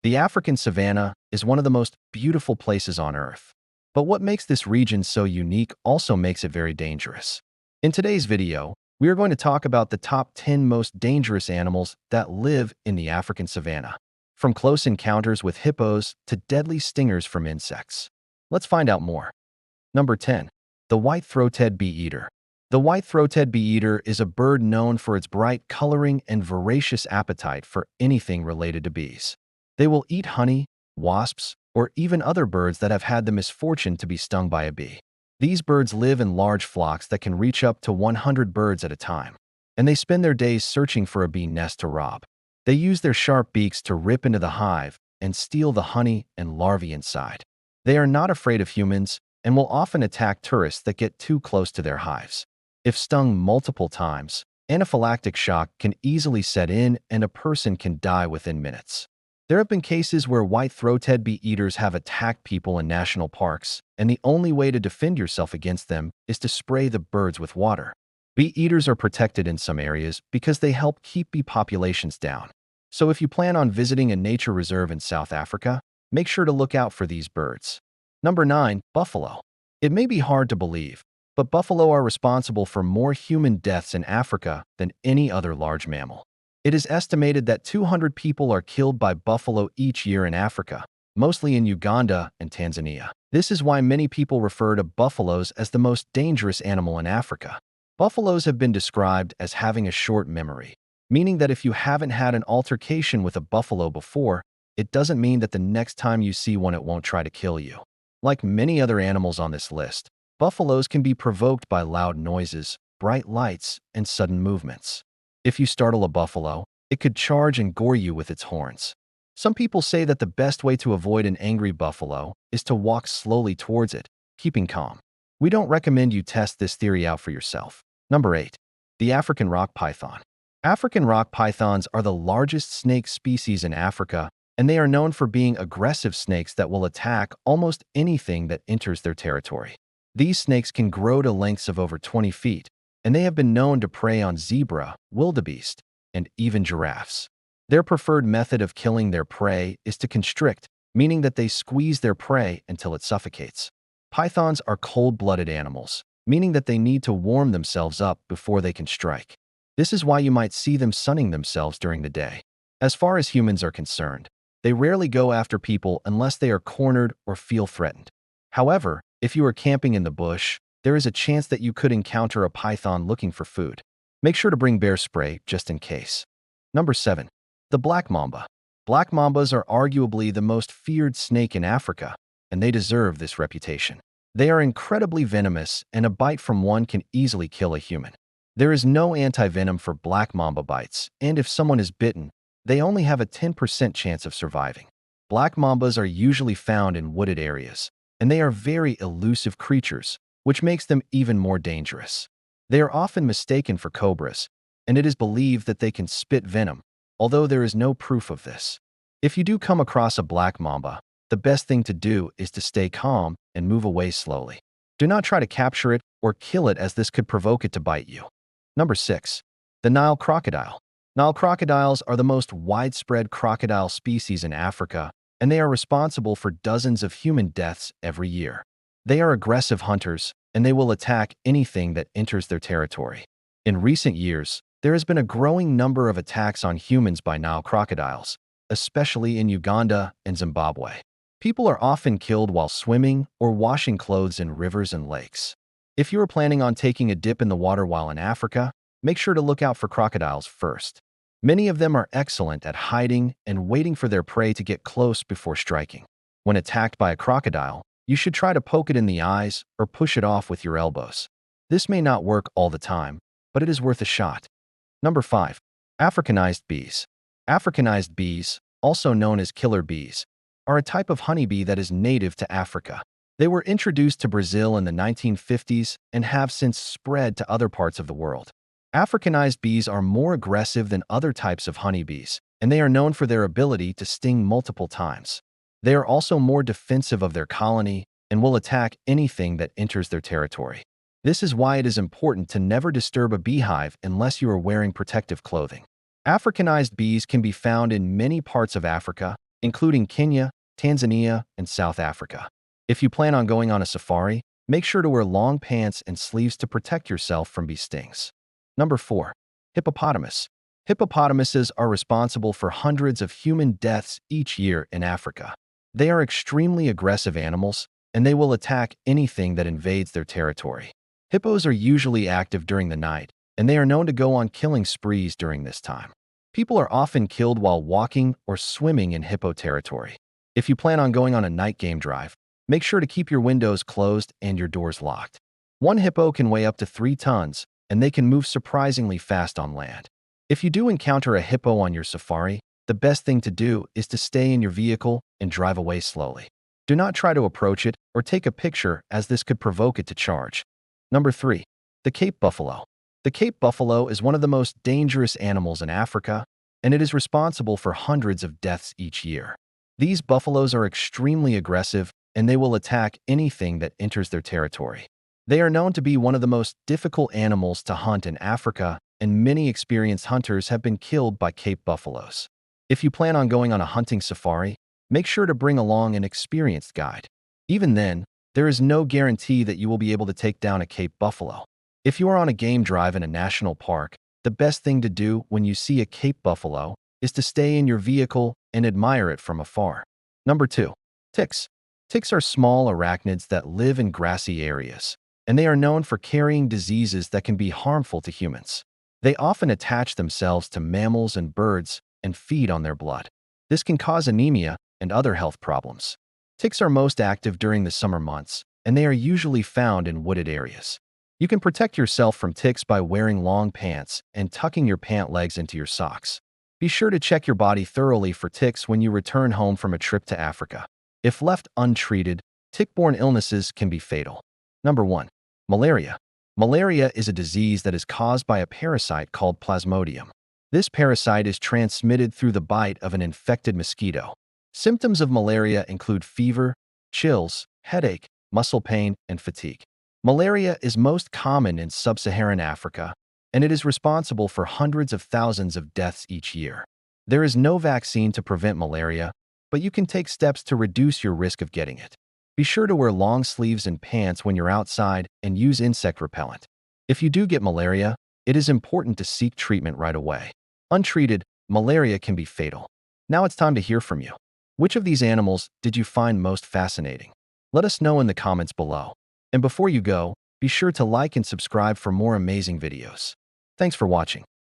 The African savanna is one of the most beautiful places on Earth. But what makes this region so unique also makes it very dangerous. In today's video, we are going to talk about the top 10 most dangerous animals that live in the African savanna, from close encounters with hippos to deadly stingers from insects. Let's find out more. Number 10. The white-throated bee-eater. The white-throated bee-eater is a bird known for its bright coloring and voracious appetite for anything related to bees. They will eat honey, wasps, or even other birds that have had the misfortune to be stung by a bee. These birds live in large flocks that can reach up to 100 birds at a time, and they spend their days searching for a bee nest to rob. They use their sharp beaks to rip into the hive and steal the honey and larvae inside. They are not afraid of humans and will often attack tourists that get too close to their hives. If stung multiple times, anaphylactic shock can easily set in and a person can die within minutes. There have been cases where white-throated bee-eaters have attacked people in national parks, and the only way to defend yourself against them is to spray the birds with water. Bee-eaters are protected in some areas because they help keep bee populations down. So if you plan on visiting a nature reserve in South Africa, make sure to look out for these birds. Number 9. Buffalo. It may be hard to believe, but buffalo are responsible for more human deaths in Africa than any other large mammal. It is estimated that 200 people are killed by buffalo each year in Africa, mostly in Uganda and Tanzania. This is why many people refer to buffaloes as the most dangerous animal in Africa. Buffaloes have been described as having a short memory, meaning that if you haven't had an altercation with a buffalo before, it doesn't mean that the next time you see one it won't try to kill you. Like many other animals on this list, buffaloes can be provoked by loud noises, bright lights, and sudden movements. If you startle a buffalo, it could charge and gore you with its horns. Some people say that the best way to avoid an angry buffalo is to walk slowly towards it, keeping calm. We don't recommend you test this theory out for yourself. Number 8. The African rock python. African rock pythons are the largest snake species in Africa, and they are known for being aggressive snakes that will attack almost anything that enters their territory. These snakes can grow to lengths of over 20 feet, and they have been known to prey on zebra, wildebeest, and even giraffes. Their preferred method of killing their prey is to constrict, meaning that they squeeze their prey until it suffocates. Pythons are cold-blooded animals, meaning that they need to warm themselves up before they can strike. This is why you might see them sunning themselves during the day. As far as humans are concerned, they rarely go after people unless they are cornered or feel threatened. However, if you are camping in the bush, there is a chance that you could encounter a python looking for food. Make sure to bring bear spray just in case. Number 7. The black mamba. Black mambas are arguably the most feared snake in Africa, and they deserve this reputation. They are incredibly venomous, and a bite from one can easily kill a human. There is no anti-venom for black mamba bites, and if someone is bitten, they only have a 10% chance of surviving. Black mambas are usually found in wooded areas, and they are very elusive creatures, which makes them even more dangerous. They are often mistaken for cobras, and it is believed that they can spit venom, although there is no proof of this. If you do come across a black mamba, the best thing to do is to stay calm and move away slowly. Do not try to capture it or kill it, as this could provoke it to bite you. Number 6. The Nile crocodile. Nile crocodiles are the most widespread crocodile species in Africa, and they are responsible for dozens of human deaths every year. They are aggressive hunters, and they will attack anything that enters their territory. In recent years, there has been a growing number of attacks on humans by Nile crocodiles, especially in Uganda and Zimbabwe. People are often killed while swimming or washing clothes in rivers and lakes. If you are planning on taking a dip in the water while in Africa, make sure to look out for crocodiles first. Many of them are excellent at hiding and waiting for their prey to get close before striking. When attacked by a crocodile, you should try to poke it in the eyes or push it off with your elbows. This may not work all the time, but it is worth a shot. Number 5. Africanized bees. Africanized bees, also known as killer bees, are a type of honeybee that is native to Africa. They were introduced to Brazil in the 1950s and have since spread to other parts of the world. Africanized bees are more aggressive than other types of honeybees, and they are known for their ability to sting multiple times. They are also more defensive of their colony and will attack anything that enters their territory. This is why it is important to never disturb a beehive unless you are wearing protective clothing. Africanized bees can be found in many parts of Africa, including Kenya, Tanzania, and South Africa. If you plan on going on a safari, make sure to wear long pants and sleeves to protect yourself from bee stings. Number 4. Hippopotamus. Hippopotamuses are responsible for hundreds of human deaths each year in Africa. They are extremely aggressive animals, and they will attack anything that invades their territory. Hippos are usually active during the night, and they are known to go on killing sprees during this time. People are often killed while walking or swimming in hippo territory. If you plan on going on a night game drive, make sure to keep your windows closed and your doors locked. One hippo can weigh up to 3 tons, and they can move surprisingly fast on land. If you do encounter a hippo on your safari, the best thing to do is to stay in your vehicle and drive away slowly. Do not try to approach it or take a picture, as this could provoke it to charge. Number 3. The Cape buffalo. The Cape buffalo is one of the most dangerous animals in Africa, and it is responsible for hundreds of deaths each year. These buffaloes are extremely aggressive, and they will attack anything that enters their territory. They are known to be one of the most difficult animals to hunt in Africa, and many experienced hunters have been killed by Cape buffaloes. If you plan on going on a hunting safari, make sure to bring along an experienced guide. Even then, there is no guarantee that you will be able to take down a Cape buffalo. If you are on a game drive in a national park, the best thing to do when you see a Cape buffalo is to stay in your vehicle and admire it from afar. Number 2. Ticks. Ticks are small arachnids that live in grassy areas, and they are known for carrying diseases that can be harmful to humans. They often attach themselves to mammals and birds and feed on their blood. This can cause anemia and other health problems. Ticks are most active during the summer months, and they are usually found in wooded areas. You can protect yourself from ticks by wearing long pants and tucking your pant legs into your socks. Be sure to check your body thoroughly for ticks when you return home from a trip to Africa. If left untreated, tick-borne illnesses can be fatal. Number 1. Malaria. Malaria is a disease that is caused by a parasite called Plasmodium. This parasite is transmitted through the bite of an infected mosquito. Symptoms of malaria include fever, chills, headache, muscle pain, and fatigue. Malaria is most common in sub-Saharan Africa, and it is responsible for hundreds of thousands of deaths each year. There is no vaccine to prevent malaria, but you can take steps to reduce your risk of getting it. Be sure to wear long sleeves and pants when you're outside and use insect repellent. If you do get malaria, it is important to seek treatment right away. Untreated, malaria can be fatal. Now it's time to hear from you. Which of these animals did you find most fascinating? Let us know in the comments below. And before you go, be sure to like and subscribe for more amazing videos. Thanks for watching.